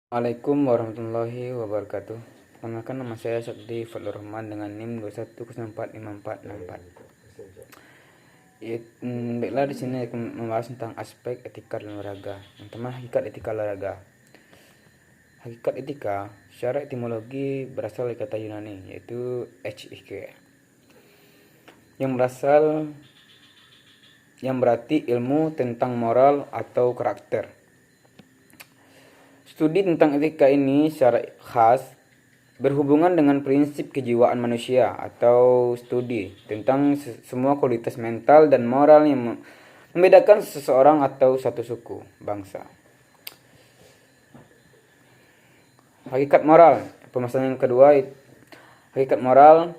Assalamualaikum warahmatullahi wabarakatuh. Perkenalkan, nama saya Sakti Fadlur Rahman dengan NIM 21045464. Baiklah, di sini akan membahas tentang aspek etika dalam olahraga. Yang pertama, hakikat etika olahraga. Hakikat etika secara etimologi berasal dari kata Yunani, yaitu ethike, yang berarti ilmu tentang moral atau karakter. Studi tentang etika ini secara khas berhubungan dengan prinsip kejiwaan manusia atau studi tentang semua kualitas mental dan moral yang membedakan seseorang atau satu suku, bangsa. Hakikat moral. Pemasaran yang kedua, hakikat moral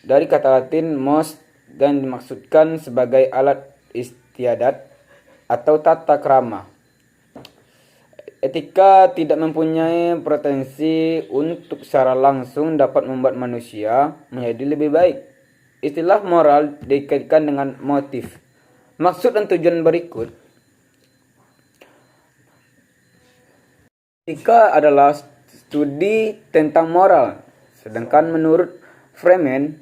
dari kata Latin mos dan dimaksudkan sebagai alat istiadat atau tata krama. Etika tidak mempunyai pretensi untuk secara langsung dapat membuat manusia menjadi lebih baik. Istilah moral dikaitkan dengan motif, maksud dan tujuan berikut. Etika adalah studi tentang moral, sedangkan menurut Freeman,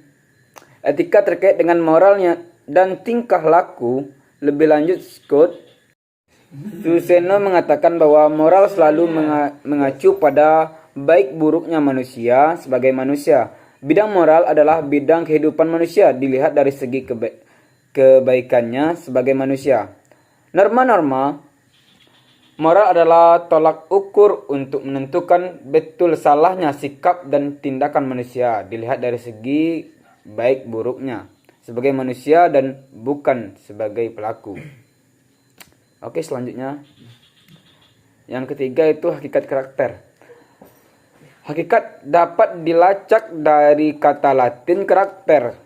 etika terkait dengan moralnya dan tingkah laku. Lebih lanjut, Scott Suseno mengatakan bahwa moral selalu mengacu pada baik buruknya manusia sebagai manusia. Bidang moral adalah bidang kehidupan manusia dilihat dari segi kebaikannya sebagai manusia. Norma-norma moral adalah tolak ukur untuk menentukan betul salahnya sikap dan tindakan manusia dilihat dari segi baik buruknya sebagai manusia dan bukan sebagai pelaku. Oke, selanjutnya yang ketiga itu hakikat karakter. Hakikat dapat dilacak dari kata Latin karakter.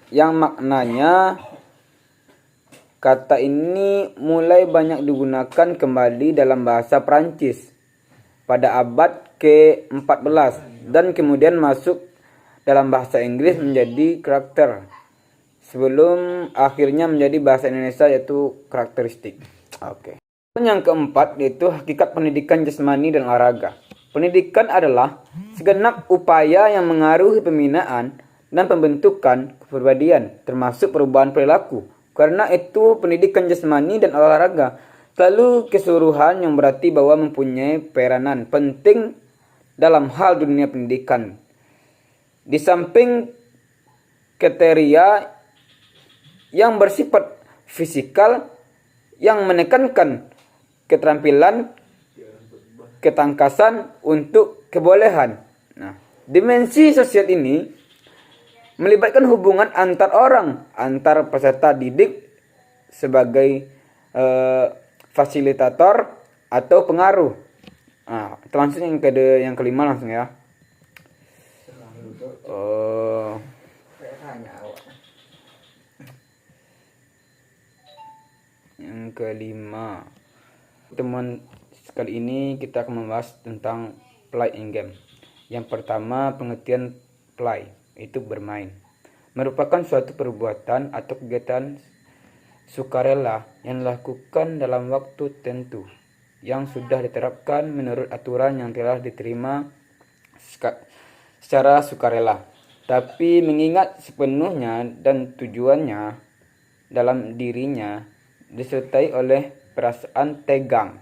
Yang maknanya kata ini mulai banyak digunakan kembali dalam bahasa Prancis pada abad ke-14 dan kemudian masuk dalam bahasa Inggris menjadi karakter sebelum akhirnya menjadi bahasa Indonesia yaitu karakteristik. Oke. Yang keempat yaitu hakikat pendidikan jasmani dan olahraga. Pendidikan adalah segenap upaya yang mengaruhi pembinaan dan pembentukan kepribadian termasuk perubahan perilaku. Karena itu pendidikan jasmani dan olahraga selalu keseluruhan yang berarti bahwa mempunyai peranan penting dalam hal dunia pendidikan. Di samping kriteria yang bersifat fisikal yang menekankan keterampilan, ketangkasan untuk kebolehan. Nah, dimensi sosial ini melibatkan hubungan antar orang, antar peserta didik sebagai fasilitator atau pengaruh. Nah, langsung yang kelima langsung ya. Yang kelima, teman sekali ini kita akan membahas tentang play in game. Yang pertama, pengertian play itu bermain, merupakan suatu perbuatan atau kegiatan sukarela yang dilakukan dalam waktu tertentu yang sudah diterapkan menurut aturan yang telah diterima secara sukarela, tapi mengingat sepenuhnya dan tujuannya dalam dirinya disertai oleh perasaan tegang,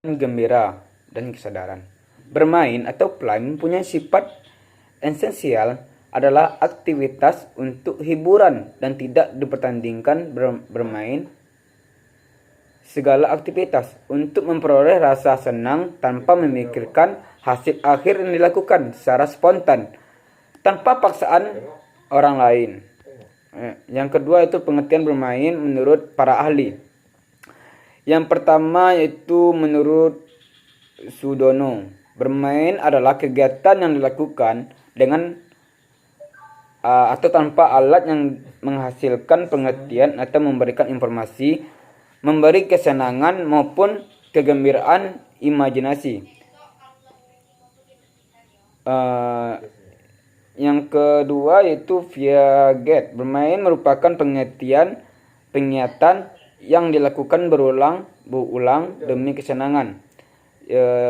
gembira, dan kesadaran. Bermain atau play mempunyai sifat esensial adalah aktivitas untuk hiburan dan tidak dipertandingkan. Bermain segala aktivitas untuk memperoleh rasa senang tanpa memikirkan hasil akhir yang dilakukan secara spontan tanpa paksaan orang lain. Yang kedua itu pengertian bermain menurut para ahli. Yang pertama yaitu menurut Sudono, bermain adalah kegiatan yang dilakukan dengan atau tanpa alat yang menghasilkan pengertian atau memberikan informasi, memberi kesenangan maupun kegembiraan imajinasi. Yang kedua yaitu viaget. Bermain merupakan pengiatan yang dilakukan berulang demi kesenangan.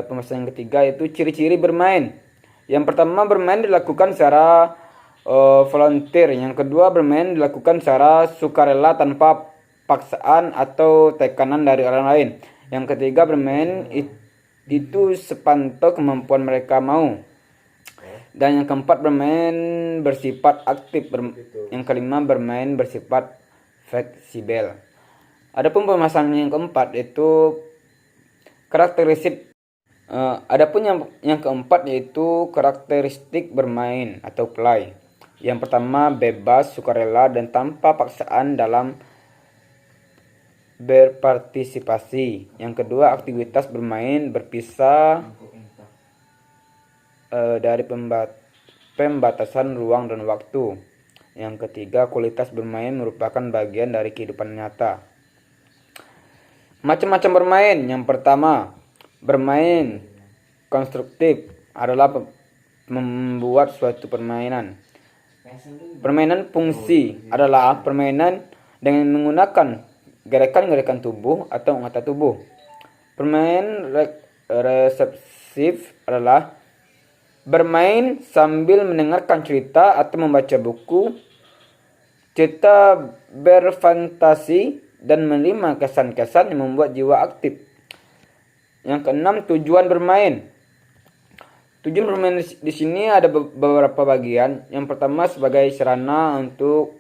Pembahasan yang ketiga yaitu ciri-ciri bermain. Yang pertama, bermain dilakukan secara volunteer. Yang kedua, bermain dilakukan secara sukarela tanpa paksaan atau tekanan dari orang lain. Yang ketiga, bermain itu sepantau kemampuan mereka mau. Dan yang keempat, bermain bersifat aktif. Yang kelima, bermain bersifat fleksibel. Adapun pemasangan yang keempat yaitu karakteristik. Adapun yang keempat yaitu karakteristik bermain atau play. Yang pertama, bebas, sukarela, dan tanpa paksaan dalam berpartisipasi. Yang kedua, aktivitas bermain berpisah dari pembatasan ruang dan waktu. Yang ketiga, kualitas bermain merupakan bagian dari kehidupan nyata. Macam-macam bermain. Yang pertama, bermain konstruktif adalah membuat suatu permainan. Permainan fungsi adalah permainan dengan menggunakan gerakan-gerakan tubuh atau anggota tubuh. Permainan reseptif adalah bermain sambil mendengarkan cerita atau membaca buku, cerita berfantasi, dan menerima kesan-kesan yang membuat jiwa aktif. Yang keenam, tujuan bermain. Tujuan bermain di sini ada beberapa bagian. Yang pertama, sebagai sarana untuk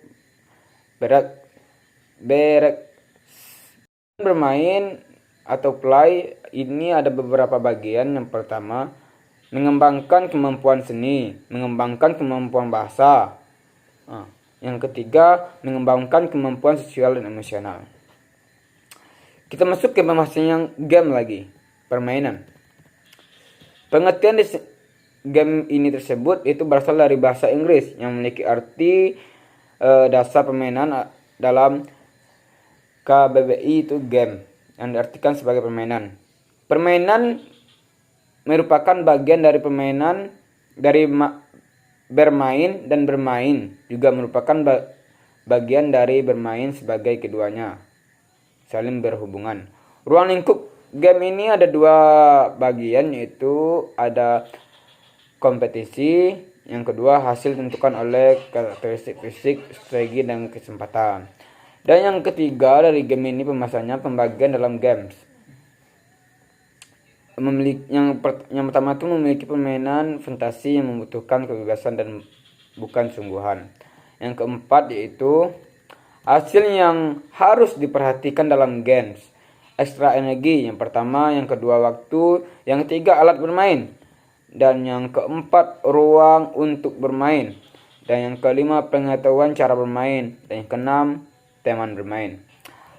bermain atau play ini ada beberapa bagian. Yang pertama, mengembangkan kemampuan seni, mengembangkan kemampuan bahasa. Yang ketiga, mengembangkan kemampuan sosial dan emosional. Kita masuk ke pembahasan yang game lagi, permainan. Pengertian game ini tersebut itu berasal dari bahasa Inggris yang memiliki arti dasar permainan dalam KBBI itu game, yang diartikan sebagai permainan. Permainan merupakan bagian dari permainan dari bermain, dan bermain juga merupakan bagian dari bermain sebagai keduanya saling berhubungan. Ruang lingkup game ini ada dua bagian, yaitu ada kompetisi, yang kedua hasil ditentukan oleh karakteristik fisik, strategi, dan kesempatan. Dan yang ketiga dari game ini pembahasannya pembagian dalam games. Yang pertama itu memiliki permainan fantasi yang membutuhkan kebebasan dan bukan sungguhan. Yang keempat yaitu hasil yang harus diperhatikan dalam games. Ekstra energi, yang pertama, yang kedua waktu, yang ketiga alat bermain, dan yang keempat ruang untuk bermain, dan yang kelima pengetahuan cara bermain, dan yang keenam teman bermain.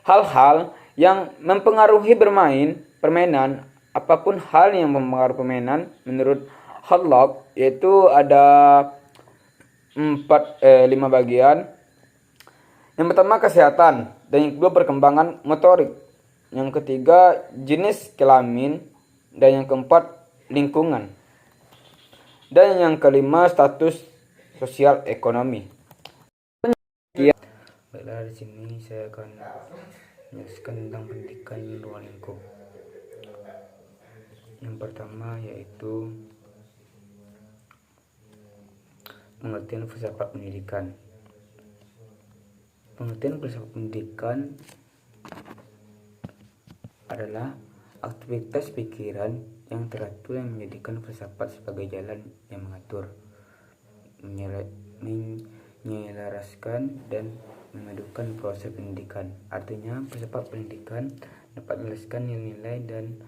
Hal-hal yang mempengaruhi permainan, apapun hal yang mempengaruhi permainan menurut Hadlock yaitu ada 5 bagian. Yang pertama kesehatan, dan yang kedua perkembangan motorik, yang ketiga jenis kelamin, dan yang keempat lingkungan, dan yang kelima status sosial ekonomi. Baiklah, di sini saya akan menjelaskan tentang pendidikan ruang lingkup. Yang pertama yaitu pengertian filsafat pendidikan. Pengertian filsafat pendidikan adalah aktivitas pikiran yang teratur yang menjadikan filsafat sebagai jalan yang mengatur, menyelaraskan, dan memadukan proses pendidikan. Artinya, filsafat pendidikan dapat menjelaskan nilai-nilai dan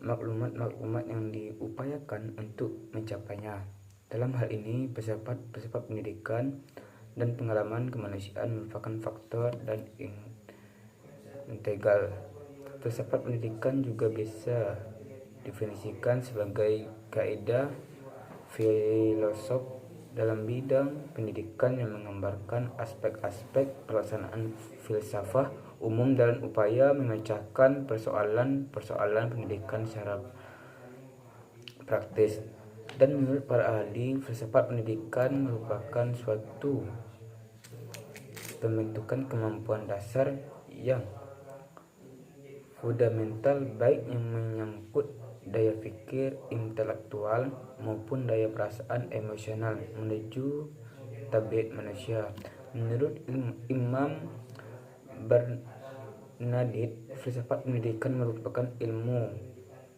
maklumat-maklumat yang diupayakan untuk mencapainya. Dalam hal ini, filsafat pendidikan dan pengalaman kemanusiaan merupakan faktor dan integral. Filsafat pendidikan juga bisa definisikan sebagai kaidah filosof dalam bidang pendidikan yang menggambarkan aspek-aspek pelaksanaan filsafat umum dalam upaya memecahkan persoalan pendidikan secara praktis. Dan menurut para ahli, filsafat pendidikan merupakan suatu pembentukan kemampuan dasar yang fundamental, baik yang menyangkut daya pikir intelektual maupun daya perasaan emosional menuju tabiat manusia. Menurut Imam Bernadette, filsafat pendidikan merupakan ilmu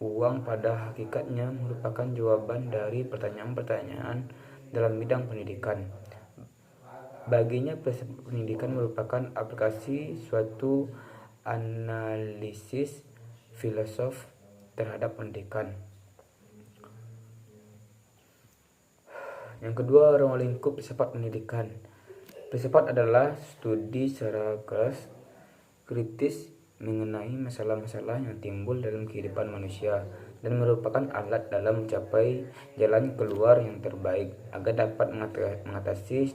uang pada hakikatnya merupakan jawaban dari pertanyaan-pertanyaan dalam bidang pendidikan. Baginya, filsafat pendidikan merupakan aplikasi suatu analisis filosof terhadap pendidikan. Yang kedua, ruang lingkup filsafat pendidikan. Filsafat adalah studi secara kritis mengenai masalah-masalah yang timbul dalam kehidupan manusia dan merupakan alat dalam mencapai jalan keluar yang terbaik agar dapat mengatasi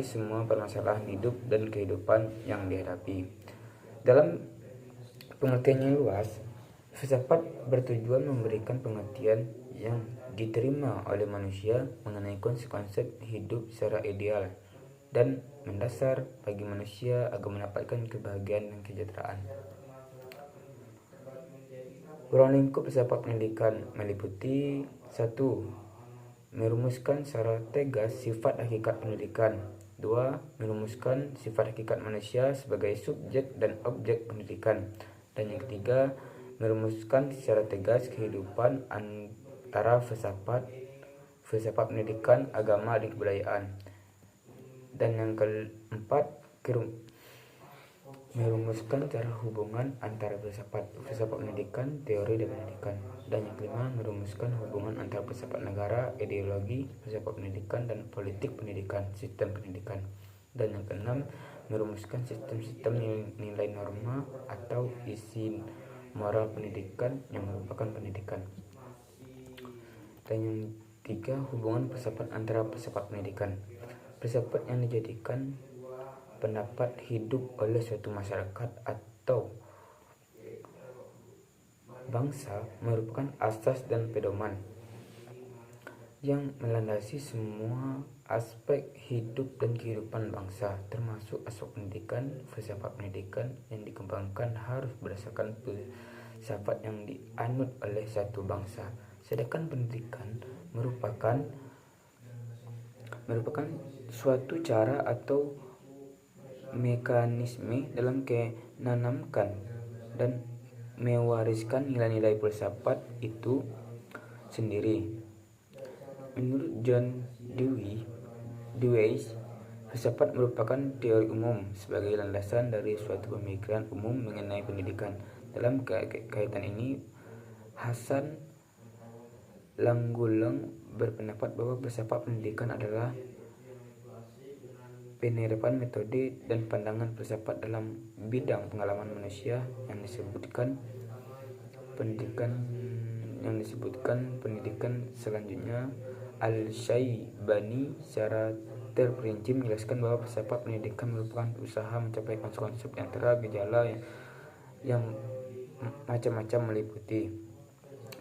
semua permasalahan hidup dan kehidupan yang dihadapi. Dalam pengertian yang luas, filsafat bertujuan memberikan pengertian yang diterima oleh manusia mengenai konsep hidup secara ideal dan mendasar bagi manusia agar mendapatkan kebahagiaan dan kesejahteraan. Ruang lingkup filsafat pendidikan meliputi 1. Merumuskan secara tegas sifat hakikat pendidikan. 2. Merumuskan sifat hakikat manusia sebagai subjek dan objek pendidikan. Dan yang ketiga, merumuskan secara tegas kehidupan antara filsafat pendidikan, agama, dan kebudayaan. Dan yang keempat, merumuskan cara hubungan antara filsafat pendidikan, teori dan pendidikan. Dan yang kelima, merumuskan hubungan antara filsafat negara, ideologi, filsafat pendidikan, dan politik pendidikan, sistem pendidikan. Dan yang keenam, merumuskan sistem-sistem nilai norma atau isi moral pendidikan yang merupakan pendidikan. Dan yang tiga, hubungan filsafat antara filsafat pendidikan. Filsafat yang dijadikan pendapat hidup oleh suatu masyarakat atau bangsa merupakan asas dan pedoman yang melandasi semua aspek hidup dan kehidupan bangsa, termasuk aspek pendidikan. Filsafat pendidikan yang dikembangkan harus berdasarkan filsafat yang dianut oleh satu bangsa, sedangkan pendidikan merupakan suatu cara atau mekanisme dalam menanamkan dan mewariskan nilai-nilai filsafat itu sendiri. Menurut John Dewey, filsafat merupakan teori umum sebagai landasan dari suatu pemikiran umum mengenai pendidikan. Dalam kaitan ini, Hasan Langguleng berpendapat bahwa filsafat pendidikan adalah penerapan metode dan pandangan filsafat dalam bidang pengalaman manusia yang disebutkan pendidikan. Selanjutnya, Al-Syaibani secara terperinci menjelaskan bahwa filsafat pendidikan merupakan usaha mencapai konsep antara gejala yang macam-macam meliputi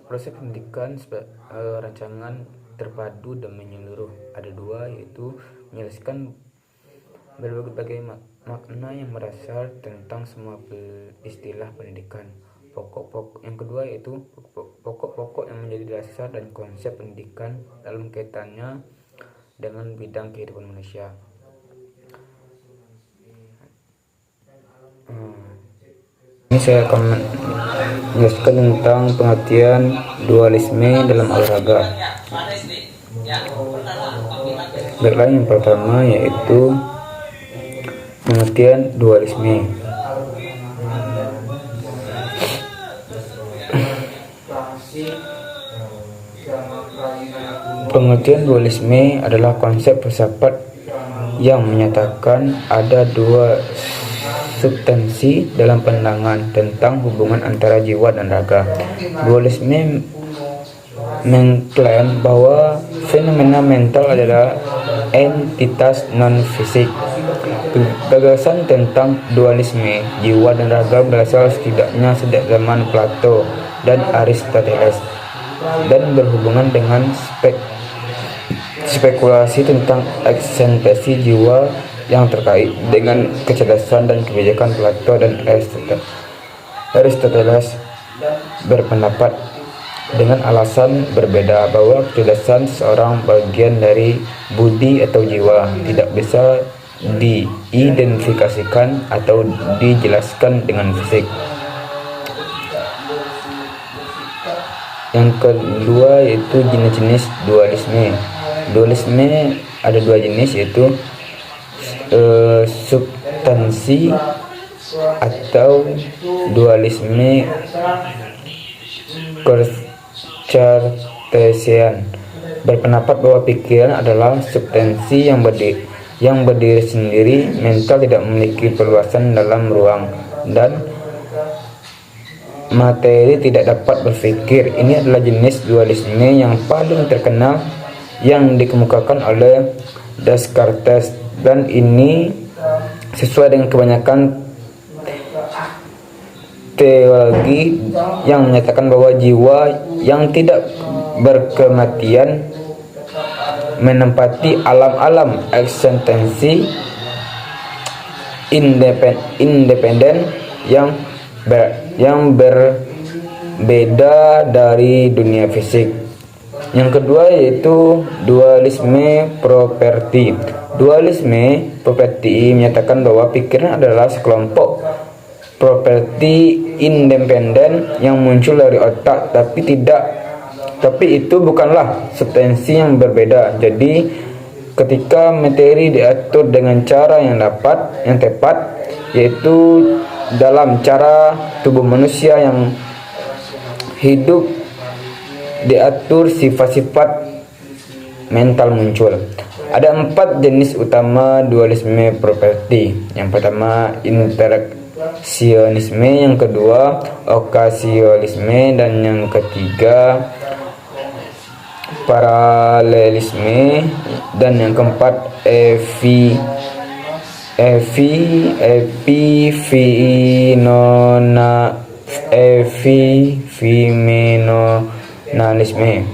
proses pendidikan rancangan terpadu dan menyeluruh. Ada dua, yaitu menjelaskan berbagai makna yang berasal tentang semua istilah pendidikan. Yang kedua yaitu pokok-pokok yang menjadi dasar dan konsep pendidikan dalam kaitannya dengan bidang kehidupan manusia. Ini saya akan menjelaskan tentang pengertian dualisme dalam olahraga. Baiklah, yang pertama yaitu pengertian dualisme. Pengertian dualisme adalah konsep filsafat yang menyatakan ada dua substansi dalam pandangan tentang hubungan antara jiwa dan raga. Dualisme mengklaim bahwa fenomena mental adalah entitas non-fisik. Gagasan tentang dualisme jiwa dan raga berasal setidaknya sejak zaman Plato dan Aristoteles. dan berhubungan dengan spekulasi tentang eksistensi jiwa yang terkait dengan kecerdasan dan kebijakan. Plato dan Aristoteles berpendapat dengan alasan berbeda bahwa kecerdasan seorang bagian dari budi atau jiwa, tidak bisa diidentifikasikan atau dijelaskan dengan fisik. Yang kedua yaitu jenis-jenis dualisme. Dualisme ada dua jenis, yaitu substansi atau dualisme Cartesian berpendapat bahwa pikiran adalah substansi yang berdiri sendiri. Mental tidak memiliki perluasan dalam ruang dan materi tidak dapat berpikir. Ini adalah jenis dualisme yang paling terkenal yang dikemukakan oleh Descartes, dan ini sesuai dengan kebanyakan teologi yang menyatakan bahwa jiwa yang tidak berkematian menempati alam-alam eksistensi independen yang berbeda dari dunia fisik. Yang kedua yaitu dualisme properti. Dualisme properti menyatakan bahwa pikiran adalah sekelompok properti independen yang muncul dari otak, tapi itu bukanlah substansi yang berbeda. Jadi ketika materi diatur dengan cara yang tepat, yaitu dalam cara tubuh manusia yang hidup diatur, sifat-sifat mental muncul. Ada 4 jenis utama dualisme properti. Yang pertama interaksionisme, yang kedua okasionisme, dan yang ketiga paralelisme, dan yang keempat epifenomenalisme.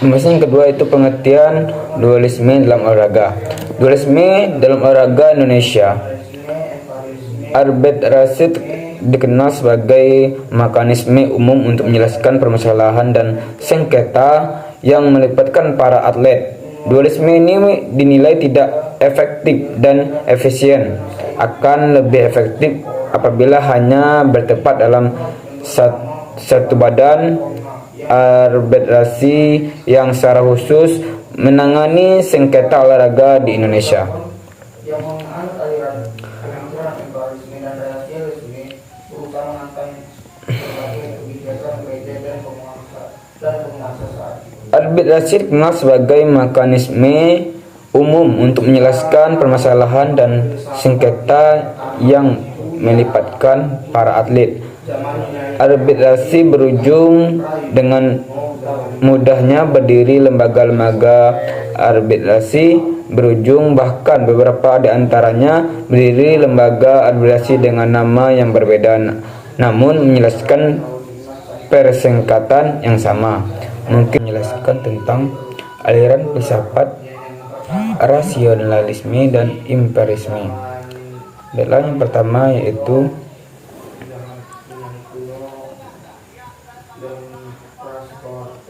Yang kedua itu pengertian dualisme dalam olahraga. Dualisme dalam olahraga Indonesia. Arbitrase dikenal sebagai mekanisme umum untuk menjelaskan permasalahan dan sengketa yang melibatkan para atlet. Dualisme ini dinilai tidak efektif dan efisien. Akan lebih efektif apabila hanya bertempat dalam satu badan. Arbitrasi yang secara khusus menangani sengketa olahraga di Indonesia. Arbitrasi dikenal sebagai mekanisme umum untuk menjelaskan permasalahan dan sengketa yang melibatkan para atlet. Arbitrasi berujung dengan mudahnya berdiri lembaga-lembaga arbitrasi berujung, bahkan beberapa di antaranya berdiri lembaga arbitrasi dengan nama yang berbeda namun menjelaskan persengkatan yang sama. Mungkin menjelaskan tentang aliran filsafat rasionalisme dan empirisme. Adalah yang pertama yaitu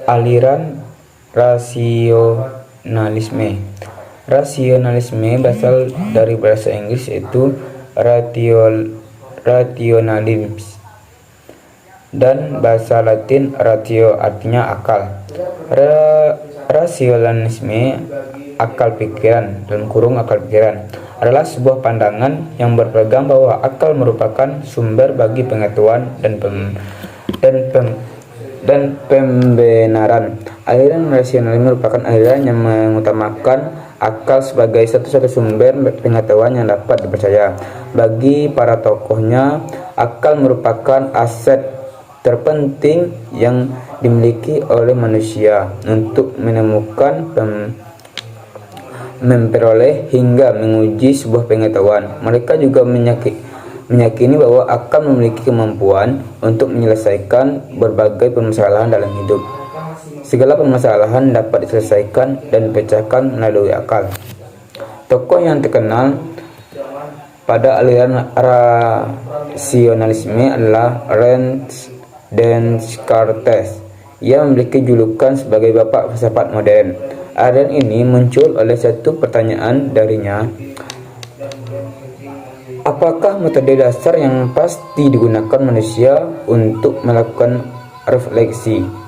aliran rasionalisme. Rasionalisme berasal dari bahasa Inggris yaitu rationalism, dan bahasa Latin ratio artinya akal. Rasionalisme akal pikiran (akal pikiran) adalah sebuah pandangan yang berpegang bahwa akal merupakan sumber bagi pengetahuan dan pembenaran. Aliran rasionalisme merupakan aliran yang mengutamakan akal sebagai satu-satu sumber pengetahuan yang dapat dipercaya. Bagi para tokohnya, akal merupakan aset terpenting yang dimiliki oleh manusia untuk menemukan, memperoleh hingga menguji sebuah pengetahuan. Mereka juga meyakini bahwa akan memiliki kemampuan untuk menyelesaikan berbagai permasalahan dalam hidup. Segala permasalahan dapat diselesaikan dan dipecahkan melalui akal. Tokoh yang terkenal pada aliran rasionalisme adalah René Descartes. Ia memiliki julukan sebagai bapak filsafat modern. Aliran ini muncul oleh satu pertanyaan darinya: apakah metode dasar yang pasti digunakan manusia untuk melakukan refleksi?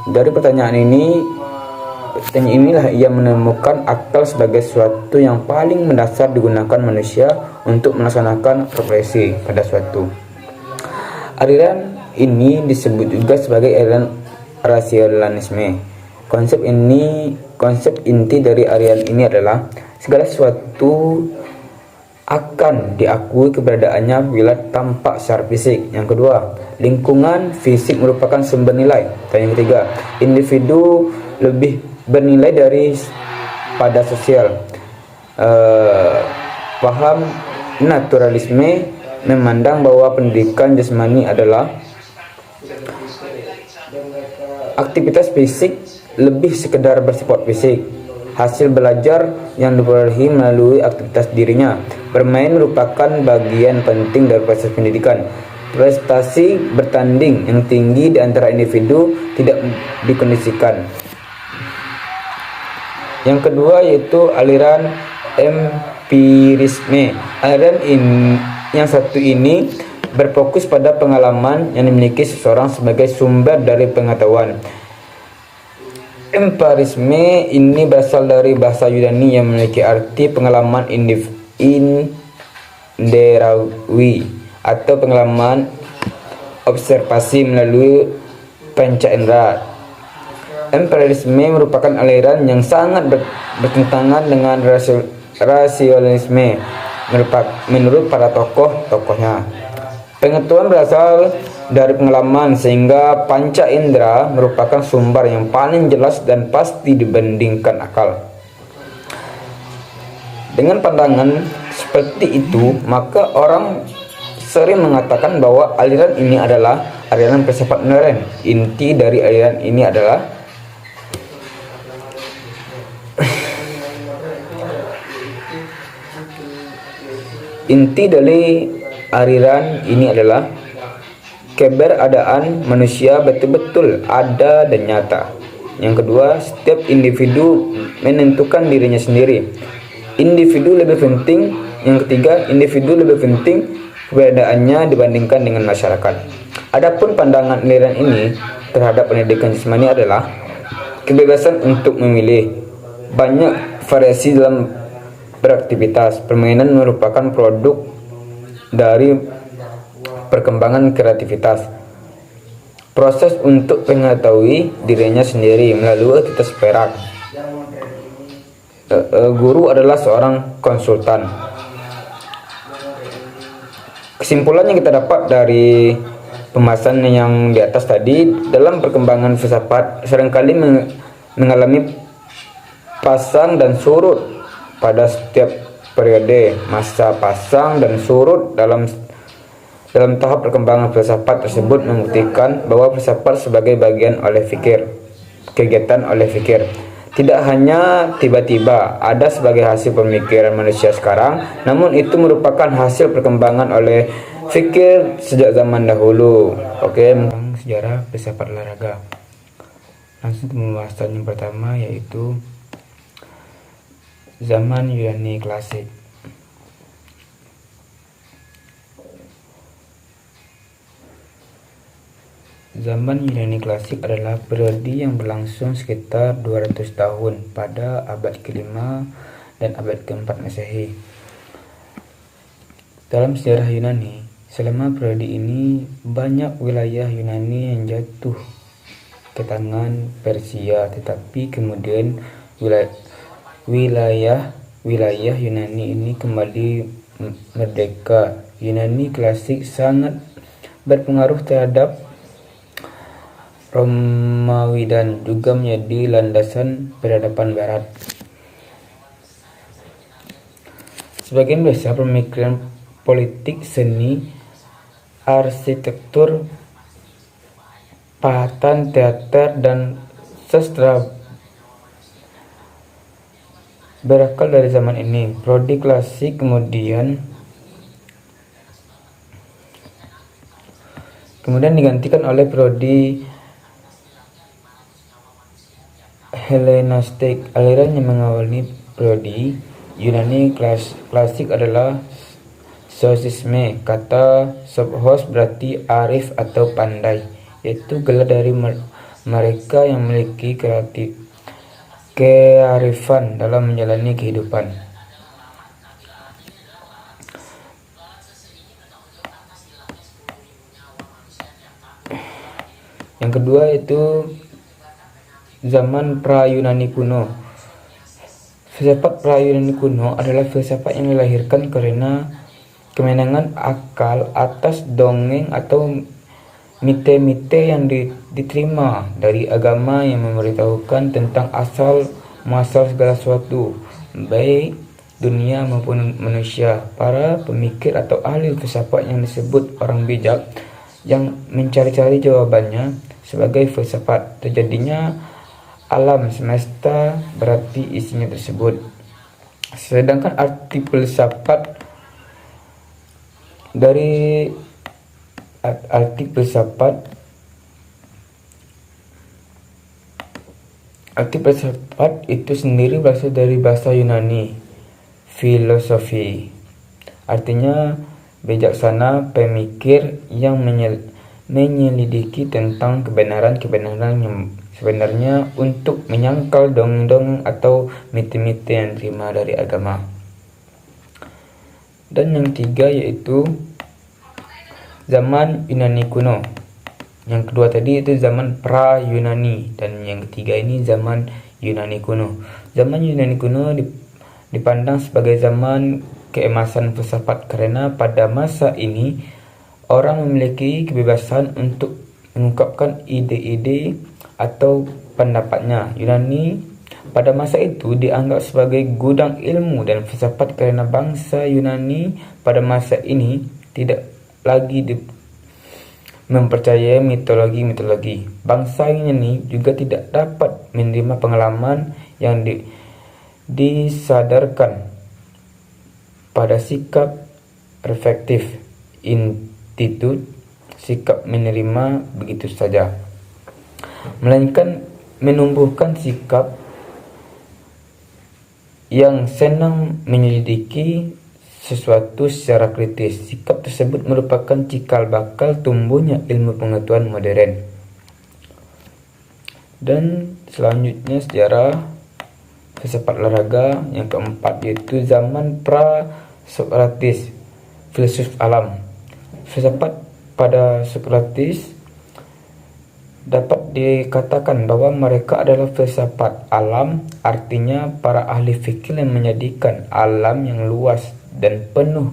Dari pertanyaan inilah ia menemukan akal sebagai sesuatu yang paling mendasar digunakan manusia untuk melaksanakan refleksi pada suatu. Aliran ini disebut juga sebagai aliran rasionalisme. Konsep inti dari aliran ini adalah segala sesuatu akan diakui keberadaannya bila tampak secara fisik. Yang kedua, lingkungan fisik merupakan sumber nilai. Dan yang ketiga, individu lebih bernilai pada sosial. Paham naturalisme memandang bahwa pendidikan jasmani adalah aktivitas fisik lebih sekedar bersifat fisik. Hasil belajar yang diperolehi melalui aktivitas dirinya. Bermain merupakan bagian penting dari proses pendidikan. Prestasi bertanding yang tinggi di antara individu tidak dikondisikan. Yang kedua yaitu aliran empirisme. Yang satu ini berfokus pada pengalaman yang dimiliki seseorang sebagai sumber dari pengetahuan. Empirisme ini berasal dari bahasa Yunani yang memiliki arti pengalaman inderawi atau pengalaman observasi melalui panca indera. Empirisme merupakan aliran yang sangat bertentangan dengan rasionalisme menurut para tokohnya. Pengetahuan berasal dari pengalaman, sehingga panca indera merupakan sumber yang paling jelas dan pasti dibandingkan akal. Dengan pandangan seperti itu, maka orang sering mengatakan bahwa aliran ini adalah aliran filsafat modern. Inti dari aliran ini adalah keberadaan manusia betul-betul ada dan nyata. Yang kedua, setiap individu menentukan dirinya sendiri. Individu lebih penting. Yang ketiga, individu lebih penting keberadaannya dibandingkan dengan masyarakat. Adapun pandangan aliran ini terhadap pendidikan jasmani adalah kebebasan untuk memilih. Banyak variasi dalam beraktivitas. Permainan merupakan produk dari perkembangan kreativitas. Proses untuk mengetahui dirinya sendiri melalui aktivitas perak. Guru adalah seorang konsultan. Kesimpulan yang kita dapat dari pembahasan yang di atas tadi, dalam perkembangan filsafat seringkali mengalami pasang dan surut pada setiap periode. Masa pasang dan surut dalam tahap perkembangan filsafat tersebut membuktikan bahwa filsafat sebagai bagian oleh kegiatan oleh fikir. Tidak hanya tiba-tiba ada sebagai hasil pemikiran manusia sekarang, namun itu merupakan hasil perkembangan oleh fikir sejak zaman dahulu. Oke, tentang sejarah filsafat olahraga. Langsung ke pembahasan yang pertama, yaitu zaman Yunani klasik. Zaman Yunani klasik adalah periode yang berlangsung sekitar 200 tahun pada abad ke-5 dan abad ke-4 Masehi. Dalam sejarah Yunani, selama periode ini banyak wilayah Yunani yang jatuh ke tangan Persia, tetapi kemudian wilayah Yunani ini kembali merdeka. Yunani klasik sangat berpengaruh terhadap Romawi dan juga menjadi landasan peradaban Barat. Sebagian besar politik, seni, arsitektur, pahatan, teater, dan sastra berakal dari zaman ini. Prodi klasik kemudian digantikan oleh prodi Hellenistik. Aliran yang mengawali prodi Yunani klasik adalah Sofisme. Kata sophos berarti arif atau pandai, yaitu gelar dari mereka yang memiliki kearifan dalam menjalani kehidupan. Yang kedua itu zaman pra-Yunani kuno. Filsafat pra-Yunani kuno adalah filsafat yang dilahirkan karena kemenangan akal atas dongeng atau mite-mite yang diterima dari agama yang memberitahukan tentang asal muasal segala sesuatu, baik dunia maupun manusia. Para pemikir atau ahli filsafat yang disebut orang bijak yang mencari-cari jawabannya sebagai filsafat. Terjadinya alam semesta berarti isinya tersebut. Sedangkan arti filsafat itu sendiri berasal dari bahasa Yunani filosofi, artinya bijaksana, pemikir yang menyelidiki tentang kebenaran yang sebenarnya untuk menyangkal dongeng-dongeng atau mite-mite yang diterima dari agama. Dan yang ketiga yaitu zaman Yunani kuno. Yang kedua tadi itu zaman pra-Yunani, dan yang ketiga ini zaman Yunani kuno. Zaman Yunani kuno dipandang sebagai zaman keemasan filsafat karena pada masa ini orang memiliki kebebasan untuk mengungkapkan ide-ide atau pendapatnya. Yunani pada masa itu dianggap sebagai gudang ilmu dan filsafat karena bangsa Yunani pada masa ini tidak lagi mempercayai mitologi. Bangsa Yunani juga tidak dapat menerima pengalaman yang disadarkan pada sikap reflektif, attitude, sikap menerima begitu saja, melainkan menumbuhkan sikap yang senang menyelidiki sesuatu secara kritis. Sikap tersebut merupakan cikal bakal tumbuhnya ilmu pengetahuan modern. Dan selanjutnya sejarah filsafat olahraga. Yang keempat yaitu zaman pra-Sokrates, filsuf alam. Filsafat pada Sokrates dapat dikatakan bahwa mereka adalah filsafat alam, artinya para ahli fikih yang menjadikan alam yang luas dan penuh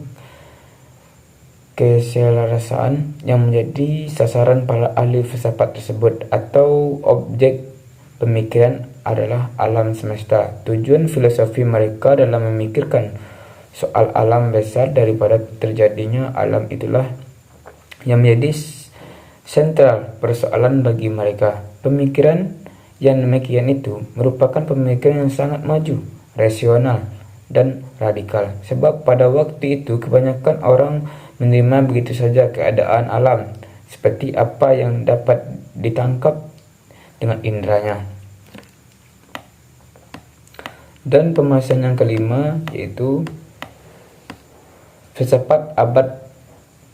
keselarasaan yang menjadi sasaran para ahli filsafat tersebut, atau objek pemikiran adalah alam semesta. Tujuan filosofi mereka dalam memikirkan soal alam besar daripada terjadinya alam itulah yang menjadi sentral persoalan bagi mereka. Pemikiran yang demikian itu merupakan pemikiran yang sangat maju, rasional, dan radikal. Sebab pada waktu itu kebanyakan orang menerima begitu saja keadaan alam seperti apa yang dapat ditangkap dengan inderanya. Dan pembahasan yang kelima yaitu filsafat abad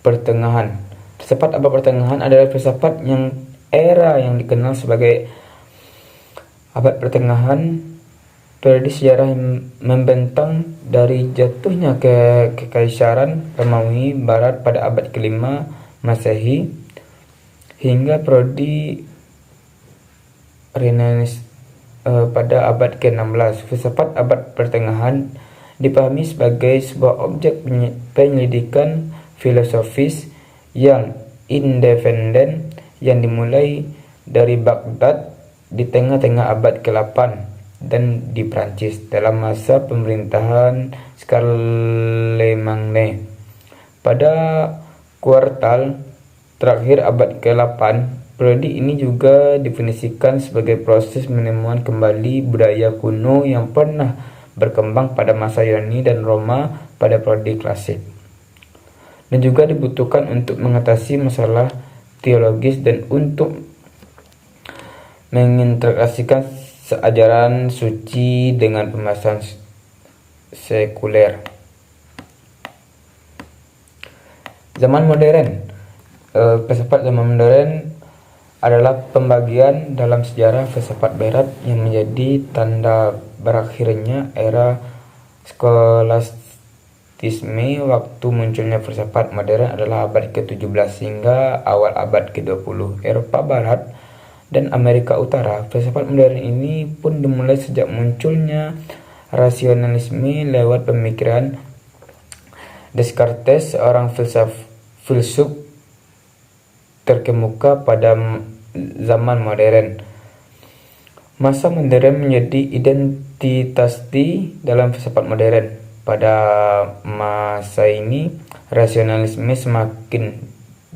pertengahan. Filsafat abad pertengahan adalah filsafat yang era yang dikenal sebagai abad pertengahan. Periode sejarah yang membentang dari jatuhnya kekaisaran Romawi Barat pada abad kelima Masehi hingga periode Renaissance pada abad ke-16. Filsafat abad pertengahan dipahami sebagai sebuah objek penyelidikan filosofis yang independen yang dimulai dari Baghdad di tengah-tengah abad ke-8 dan di Prancis dalam masa pemerintahan Charlemagne. Pada kuartal terakhir abad ke-8, periode ini juga definisikan sebagai proses penemuan kembali budaya kuno yang pernah berkembang pada masa Yunani dan Roma pada periode klasik, dan juga dibutuhkan untuk mengatasi masalah teologis dan untuk mengintegrasikan seajaran suci dengan pembahasan sekuler. Zaman modern. Filsafat zaman modern adalah pembagian dalam sejarah filsafat barat yang menjadi tanda berakhirnya era skolastisme. Waktu munculnya filsafat modern adalah abad ke-17 hingga awal abad ke-20. Eropa Barat dan Amerika Utara. Filsafat modern ini pun dimulai sejak munculnya rasionalisme lewat pemikiran Descartes, seorang filsuf terkemuka pada zaman modern. Masa modern menjadi identitas dalam filsafat modern. Pada masa ini, rasionalisme semakin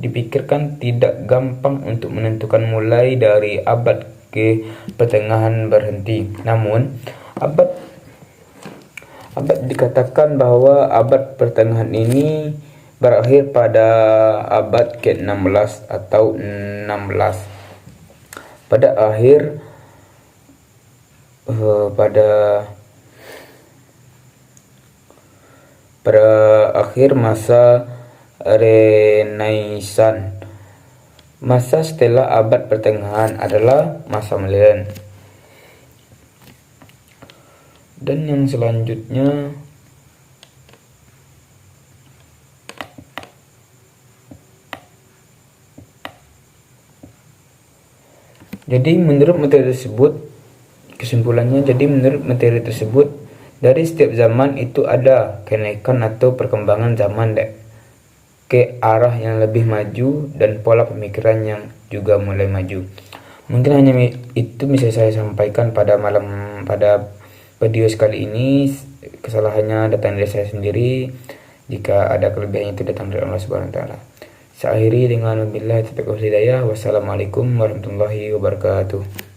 dipikirkan tidak gampang untuk menentukan mulai dari abad ke pertengahan berhenti. Namun, abad dikatakan bahwa abad pertengahan ini berakhir pada abad ke-16 atau 16. Pada akhir masa Renaissance. Masa setelah abad pertengahan adalah masa modern. Dan yang selanjutnya menurut materi tersebut, dari setiap zaman itu ada kenaikan atau perkembangan zaman ke arah yang lebih maju dan pola pemikiran yang juga mulai maju. Mungkin hanya itu bisa saya sampaikan pada video sekali ini. Kesalahannya datang dari saya sendiri. Jika ada kelebihan itu datang dari Allah Subhanahu wa taala. Saya akhiri dengan wabillahi taufiq wal hidayah. Wassalamualaikum warahmatullahi wabarakatuh.